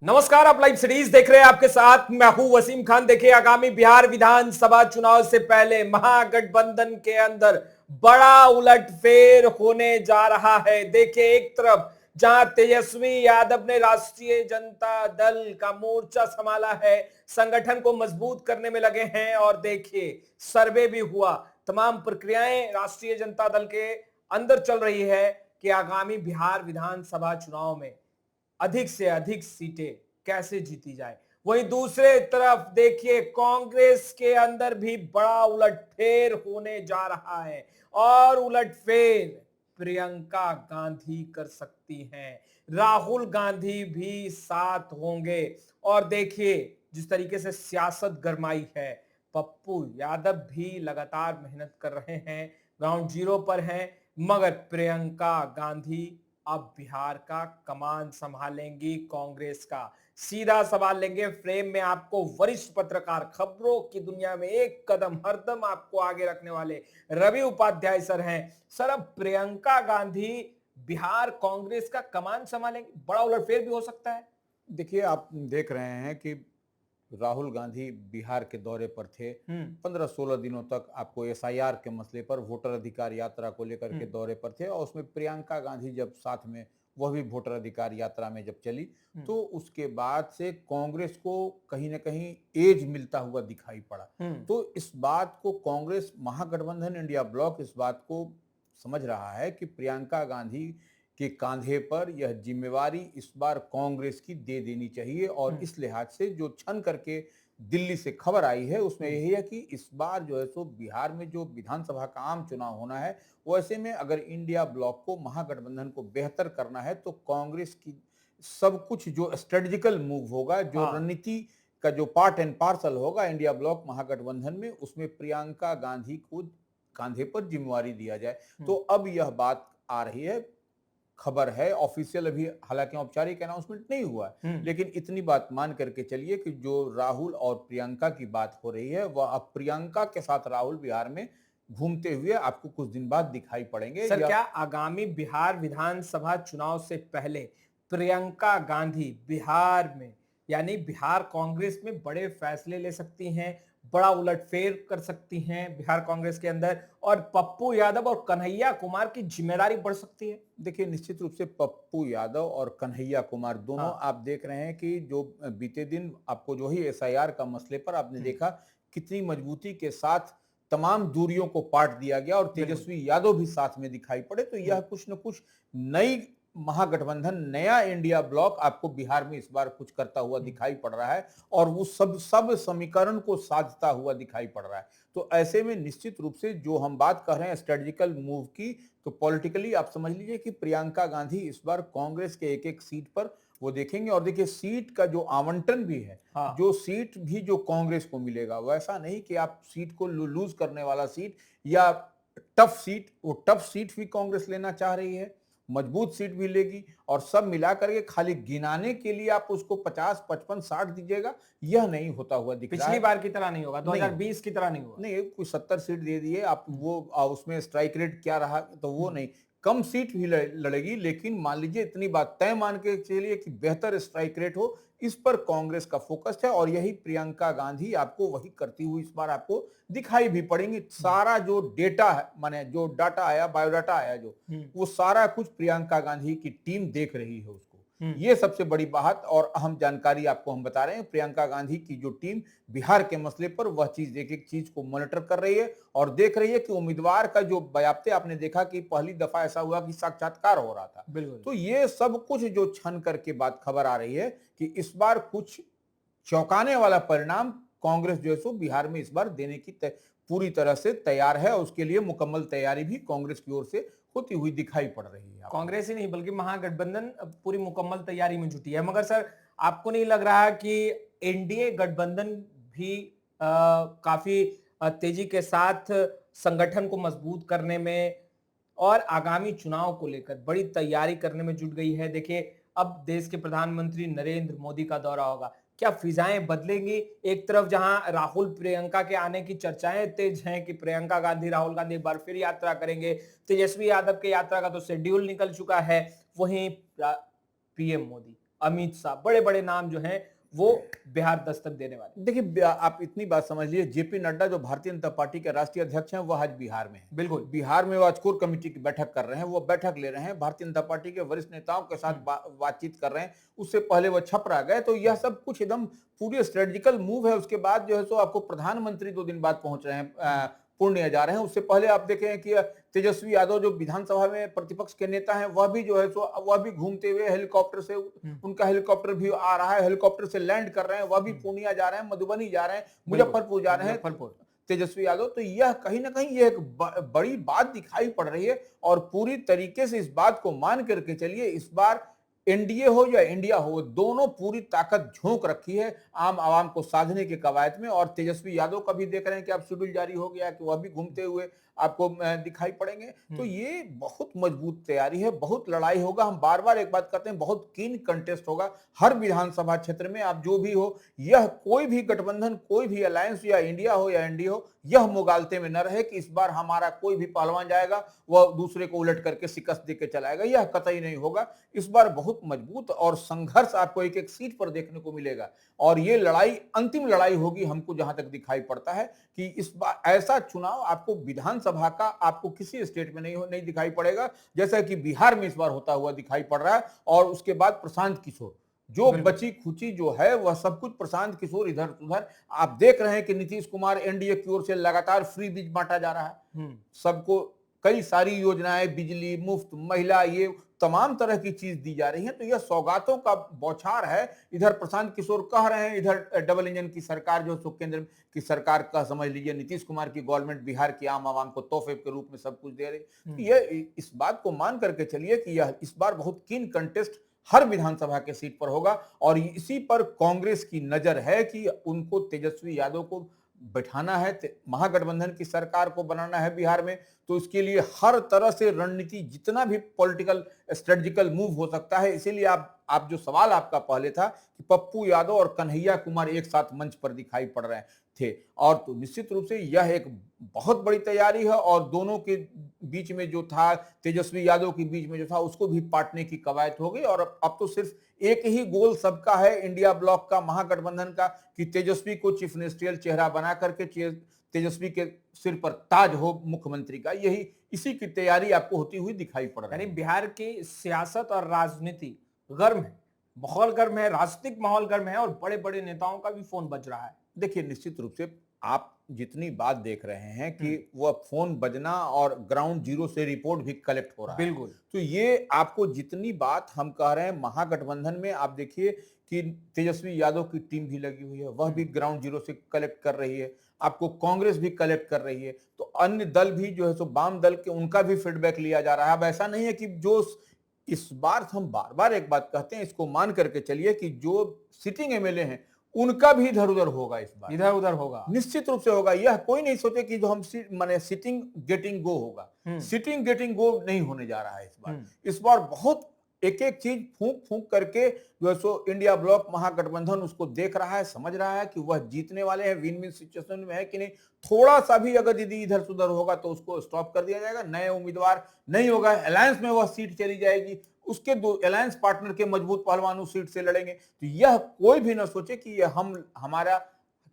नमस्कार, आप live series देख रहे हैं। आपके साथ मैं हूं वसीम खान। देखिए, आगामी बिहार विधानसभा चुनाव से पहले महागठबंधन के अंदर बड़ा उलटफेर होने जा रहा है। देखिए, एक तरफ जहां तेजस्वी यादव ने राष्ट्रीय जनता दल का मोर्चा संभाला है, संगठन को मजबूत करने में लगे हैं, और देखिए सर्वे भी हुआ, तमाम प्रक्रियाएं राष्ट्रीय जनता दल के अंदर चल रही है कि आगामी बिहार विधानसभा चुनाव में अधिक से अधिक सीटें कैसे जीती जाए। वहीं दूसरे तरफ देखिए, कांग्रेस के अंदर भी बड़ा उलटफेर होने जा रहा है, और उलटफेर प्रियंका गांधी कर सकती हैं, राहुल गांधी भी साथ होंगे। और देखिए, जिस तरीके से सियासत गरमाई है, पप्पू यादव भी लगातार मेहनत कर रहे हैं, ग्राउंड जीरो पर हैं, मगर प्रियंका गांधी अब बिहार का कमान संभालेंगी कांग्रेस का। सीधा सवाल लेंगे फ्रेम में आपको वरिष्ठ पत्रकार, खबरों की दुनिया में एक कदम हरदम आपको आगे रखने वाले रवि उपाध्याय सर हैं। सर, अब प्रियंका गांधी बिहार कांग्रेस का कमान संभालेंगे, बड़ा उलटफेर भी हो सकता है। देखिए, आप देख रहे हैं कि राहुल गांधी बिहार के दौरे पर थे। 15-16 दिनों तक आपको एसआईआर के मसले पर, वोटर अधिकार यात्रा को लेकर के दौरे पर थे, और उसमें प्रियंका गांधी जब साथ में, वह भी वोटर अधिकार यात्रा में जब चली, तो उसके बाद से कांग्रेस को कहीं ना कहीं एज मिलता हुआ दिखाई पड़ा। तो इस बात को कांग्रेस, महागठबंधन इंडिया ब्लॉक इस बात को समझ रहा है कि प्रियंका गांधी के कांधे पर यह जिम्मेवारी इस बार कांग्रेस की दे देनी चाहिए। और इस लिहाज से जो छन करके दिल्ली से खबर आई है, उसमें यही है कि इस बार जो है सो बिहार में जो विधानसभा का आम चुनाव होना है, वैसे में अगर इंडिया ब्लॉक को, महागठबंधन को बेहतर करना है, तो कांग्रेस की सब कुछ जो स्ट्रेटेजिकल मूव होगा, जो रणनीति का जो पार्ट एंड पार्सल होगा इंडिया ब्लॉक महागठबंधन में, उसमें प्रियंका गांधी को कांधे पर जिम्मेवारी दिया जाए। तो अब यह बात आ रही है, खबर है, ऑफिशियल अभी हालांकि औपचारिक अनाउंसमेंट नहीं हुआ है, लेकिन इतनी बात मान करके चलिए कि जो राहुल और प्रियंका की बात हो रही है, वह अब प्रियंका के साथ राहुल बिहार में घूमते हुए आपको कुछ दिन बाद दिखाई पड़ेंगे। सर, क्या आगामी बिहार विधानसभा चुनाव से पहले प्रियंका गांधी बिहार में, यानी बिहार कांग्रेस में बड़े फैसले ले सकती हैं, बड़ा उलटफेर कर सकती हैं बिहार कांग्रेस के अंदर, और पप्पू यादव और कन्हैया कुमार की जिम्मेदारी बढ़ सकती है? देखिए, निश्चित रूप से पप्पू यादव और कन्हैया कुमार दोनों, आप देख रहे हैं कि जो बीते दिन आपको जो ही एसआईआर का मसले पर आपने देखा कितनी मजबूती के साथ तमाम दूरियों को पाट दिया गया, और तेजस्वी यादव भी साथ में दिखाई पड़े। तो यह कुछ न कुछ नई महागठबंधन, नया इंडिया ब्लॉक आपको बिहार में इस बार कुछ करता हुआ दिखाई पड़ रहा है, और वो सब समीकरण को साधता हुआ दिखाई पड़ रहा है। तो ऐसे में निश्चित रूप से जो हम बात कर रहे हैं स्ट्रेटेजिकल मूव की, तो पॉलिटिकली आप समझ लीजिए कि प्रियंका गांधी इस बार कांग्रेस के एक एक सीट पर वो देखेंगे। और देखिए, सीट का जो आवंटन भी है, जो सीट भी जो कांग्रेस को मिलेगा, वैसा नहीं कि आप सीट को लूज करने वाला सीट या टफ सीट, वो टफ सीट भी कांग्रेस लेना चाह रही है, मजबूत सीट भी लेगी, और सब मिला करके खाली गिनाने के लिए आप उसको 50, 55, 60 दीजिएगा, यह नहीं होता हुआ दिख रहा है। पिछली बार की तरह नहीं होगा, 2020 की तरह नहीं होगा। नहीं, कोई 70 सीट दे दिए आप, वो उसमें स्ट्राइक रेट क्या रहा, तो वो नहीं, कम सीट भी लड़ेगी, लेकिन मान लीजिए इतनी बात तय मान के चलिए कि बेहतर स्ट्राइक रेट हो, इस पर कांग्रेस का फोकस है। और यही प्रियंका गांधी आपको वही करती हुई इस बार आपको दिखाई भी पड़ेंगी। सारा जो डेटा है, माने जो डाटा आया, बायोडाटा आया, जो वो सारा कुछ प्रियंका गांधी की टीम देख रही है उसको। ये सबसे बड़ी बात और अहम जानकारी आपको हम बता रहे हैं। प्रियंका गांधी की जो टीम बिहार के मसले पर, वह चीज, एक एक चीज को मॉनिटर कर रही है, और देख रही है कि उम्मीदवार का जो बयाप्ते, आपने देखा कि पहली दफा ऐसा हुआ कि साक्षात्कार हो रहा था। तो ये सब कुछ जो छन करके बात खबर आ रही है कि इस बार कुछ चौंकाने वाला परिणाम कांग्रेस जो है सो बिहार में इस बार देने की पूरी तरह से तैयार है। उसके लिए मुकम्मल तैयारी भी कांग्रेस की ओर से होती हुई दिखाई पड़ रही है। कांग्रेस ही नहीं बल्कि महागठबंधन पूरी मुकम्मल तैयारी में जुटी है। मगर सर, आपको नहीं लग रहा कि एनडीए गठबंधन भी काफी तेजी के साथ संगठन को मजबूत करने में और आगामी चुनाव को लेकर बड़ी तैयारी करने में जुट गई है? देखिए, अब देश के प्रधानमंत्री नरेंद्र मोदी का दौरा होगा, क्या फिजाएं बदलेंगी? एक तरफ जहां राहुल प्रियंका के आने की चर्चाएं तेज हैं कि प्रियंका गांधी, राहुल गांधी एक बार फिर यात्रा करेंगे, तेजस्वी यादव के यात्रा का तो शेड्यूल निकल चुका है। वहीं पीएम मोदी अमित शाह, बड़े बड़े नाम जो हैं वो बिहार दस्तक देने वाले। देखिए, आप इतनी बात समझ लीजिए, जेपी नड्डा जो भारतीय जनता पार्टी के राष्ट्रीय अध्यक्ष हैं, वो आज बिहार में है। बिल्कुल। बिहार में वो आज कोर कमेटी की बैठक कर रहे हैं, वो बैठक ले रहे हैं, भारतीय जनता पार्टी के वरिष्ठ नेताओं के साथ बातचीत कर रहे हैं। उससे पहले वो छपरा गए, तो यह सब कुछ एकदम पूरी स्ट्रेटेजिकल मूव है। उसके बाद जो है सो आपको प्रधानमंत्री 2 दिन बाद पहुंच रहे हैं, पूर्णिया जा रहे हैं। उससे पहले आप देखें कि तेजस्वी यादव जो विधानसभा में प्रतिपक्ष के नेता हैं, वह भी जो है सो वह भी घूमते हुए हेलीकॉप्टर से, उनका हेलीकॉप्टर भी आ रहा है, हेलीकॉप्टर से लैंड कर रहे हैं, वह भी पूर्णिया जा रहे हैं, मधुबनी जा रहे हैं, मुजफ्फरपुर जा रहे हैं तेजस्वी यादव। तो यह कहीं ना कहीं ये एक बड़ी बात दिखाई पड़ रही है। और पूरी तरीके से इस बात को मान करके चलिए, इस बार एनडीए हो या इंडिया हो, दोनों पूरी ताकत झोंक रखी है आम आवाम को साधने के कवायद में। और तेजस्वी यादव का भी देख रहे हैं कि अब शेड्यूल जारी हो गया कि वह भी घूमते हुए आपको दिखाई पड़ेंगे। तो ये बहुत मजबूत तैयारी है, बहुत लड़ाई होगा। हम बार बार एक बात कहते हैं, बहुत कीन कंटेस्ट होगा हर विधानसभा क्षेत्र में। आप जो भी हो, यह कोई भी गठबंधन, कोई भी अलायंस, या इंडिया हो या एनडीए हो, यह मुगालते में न रहे कि इस बार हमारा कोई भी पहलवान जाएगा वह दूसरे को उलट करके शिकस्त देके चलाएगा। यह कतई नहीं होगा। इस बार बहुत मजबूत और संघर्ष आपको एक एक सीट पर देखने को मिलेगा। और ये लड़ाई अंतिम लड़ाई होगी, हमको जहां तक दिखाई पड़ता है कि इस बार ऐसा चुनाव आपको विधानसभा का आपको किसी स्टेट में नहीं दिखाई पड़ेगा जैसा कि बिहार में इस बार होता हुआ दिखाई पड़ रहा है। और उसके बाद प्रशांत किशोर, जो बची खुची जो है वह सब कुछ प्रशांत किशोर इधर उधर। आप देख रहे हैं कि नीतीश कुमार एनडीए की ओर से लगातार फ्री बीज बांटा जा रहा है सबको, कई सारी योजनाएं, बिजली मुफ्त, महिला, ये तमाम तरह की चीज दी जा रही है। तो यह सौगातों का बौछार है। इधर प्रशांत किशोर कह रहे हैं, इधर डबल इंजन की सरकार जो केंद्र की सरकार का समझ लीजिए, नीतीश कुमार की गवर्नमेंट बिहार की आम आवाम को तोहफे के रूप में सब कुछ दे रही। तो ये इस बात को मान करके चलिए कि यह इस बार बहुत कीन कंटेस्ट हर विधानसभा के सीट पर होगा। और इसी पर कांग्रेस की नजर है कि उनको तेजस्वी यादव को बैठाना है, महागठबंधन की सरकार को बनाना है बिहार में। तो इसके लिए हर तरह से रणनीति, जितना भी पॉलिटिकल स्ट्रेटेजिकल मूव हो सकता है। इसीलिए आप जो सवाल आपका पहले था कि पप्पू यादव और कन्हैया कुमार एक साथ मंच पर दिखाई पड़ रहे थे, और तो निश्चित रूप से यह एक बहुत बड़ी तैयारी है। और दोनों के बीच में जो था, तेजस्वी यादव के बीच में जो था, उसको भी पाटने की कवायद हो गई। और अब तो सिर्फ एक ही गोल सबका है, इंडिया ब्लॉक का, महागठबंधन का, कि तेजस्वी को चीफ मिनिस्ट्रियल चेहरा बना करके तेजस्वी के सिर पर ताज हो मुख्यमंत्री का। यही इसी की तैयारी आपको होती हुई दिखाई पड़ रही है। यानी बिहार की सियासत और राजनीति गर्म है, माहौल गर्म है, राजनीतिक माहौल गर्म है, और बड़े बड़े नेताओं का भी फोन बज रहा है। देखिए, निश्चित रूप से आप जितनी बात देख रहे हैं कि वह फोन बजना और ग्राउंड जीरो से रिपोर्ट भी कलेक्ट हो रहा है, बिल्कुल। तो ये आपको जितनी बात हम कह रहे हैं, महागठबंधन में आप देखिए कि तेजस्वी यादव की टीम भी लगी हुई है, वह भी ग्राउंड जीरो से कलेक्ट कर रही है। आपको कांग्रेस भी कलेक्ट कर रही है। तो अन्य दल भी जो है सो वाम दल के, उनका भी फीडबैक लिया जा रहा है। अब ऐसा नहीं है कि जो इस बार, हम बार बार एक बात कहते हैं, इसको मान करके चलिए कि जो सिटिंग एमएलए हैं उनका भी इधर उधर होगा। इस बार इधर उधर होगा, निश्चित रूप से होगा। यह कोई नहीं सोचे कि जो हम माने सिटिंग गेटिंग गो होगा। सिटिंग गेटिंग गो नहीं होने जा रहा है इस बार। इस बार बहुत एक एक चीज फूंक फूंक करके जो है सो इंडिया ब्लॉक महागठबंधन उसको देख रहा है, समझ रहा है कि वह जीतने वाले हैं, विन विन सिचुएशन में है कि नहीं। थोड़ा सा भी अगर यदि इधर सुधर होगा तो उसको स्टॉप कर दिया जाएगा, नए उम्मीदवार नहीं होगा, अलायंस में वह सीट चली जाएगी, उसके दो अलायंस पार्टनर के मजबूत पहलवान उस सीट से लड़ेंगे। तो यह कोई भी ना सोचे कि यह हमारा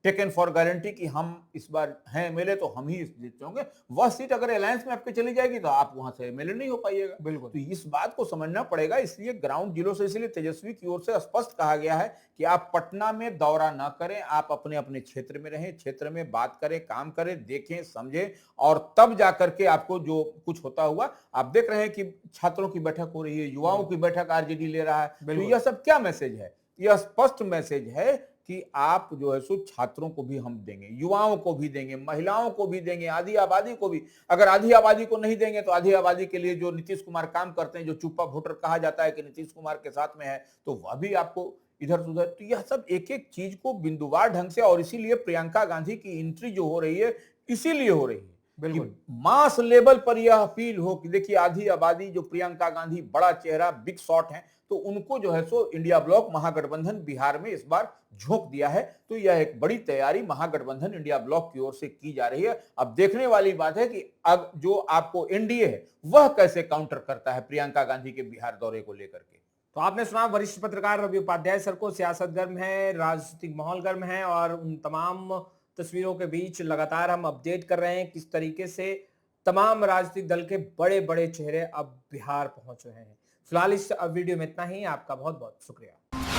टेकन फॉर गारंटी कि हम इस बार हैं एमएलए तो हम ही जीतते होंगे। वह सीट अगर अलायंस में आपके चली जाएगी तो आप वहां से एमएलए नहीं हो पाइएगा। बिल्कुल। तो इस बात को समझना पड़ेगा। इसलिए ग्राउंड जीरो से, इसलिए तेजस्वी की ओर से स्पष्ट कहा गया है कि आप पटना में दौरा ना करें, आप अपने अपने क्षेत्र में रहें, क्षेत्र में बात करें, काम करें, देखें, समझें, और तब जाकर के आपको जो कुछ होता हुआ। आप देख रहे हैं कि छात्रों की बैठक हो रही है, युवाओं की बैठक आरजेडी ले रहा है। तो यह सब क्या मैसेज है? यह स्पष्ट मैसेज है कि आप जो है सो छात्रों को भी हम देंगे, युवाओं को भी देंगे, महिलाओं को भी देंगे, आधी आबादी को भी। अगर आधी आबादी को नहीं देंगे तो आधी आबादी के लिए जो नीतीश कुमार काम करते हैं, जो चुप्पा वोटर कहा जाता है कि नीतीश कुमार के साथ में है, तो वह भी आपको इधर उधर। तो यह सब एक एक चीज को बिंदुवार ढंग से, और इसीलिए प्रियंका गांधी की एंट्री जो हो रही है इसीलिए हो रही है, बिल्कुल मास लेवल पर यह अपील हो कि देखिए आधी आबादी, जो प्रियंका गांधी बड़ा चेहरा, बिग शॉट है, तो उनको जो है सो इंडिया ब्लॉक महागठबंधन बिहार में इस बार झोंक दिया है। तो यह एक बड़ी तैयारी महागठबंधन इंडिया ब्लॉक की ओर से की जा रही है। अब देखने वाली बात है कि अब जो आपको एनडीए है वह कैसे काउंटर करता है प्रियंका गांधी के बिहार दौरे को लेकर के। तो आपने सुना वरिष्ठ पत्रकार रवि उपाध्याय सर को। सियासत गर्म है, राजनीतिक माहौल गर्म है और उन तमाम तस्वीरों के बीच लगातार हम अपडेट कर रहे हैं किस तरीके से तमाम राजनीतिक दल के बड़े बड़े चेहरे अब बिहार पहुंच रहे हैं। फिलहाल इस वीडियो में इतना ही। आपका बहुत बहुत शुक्रिया।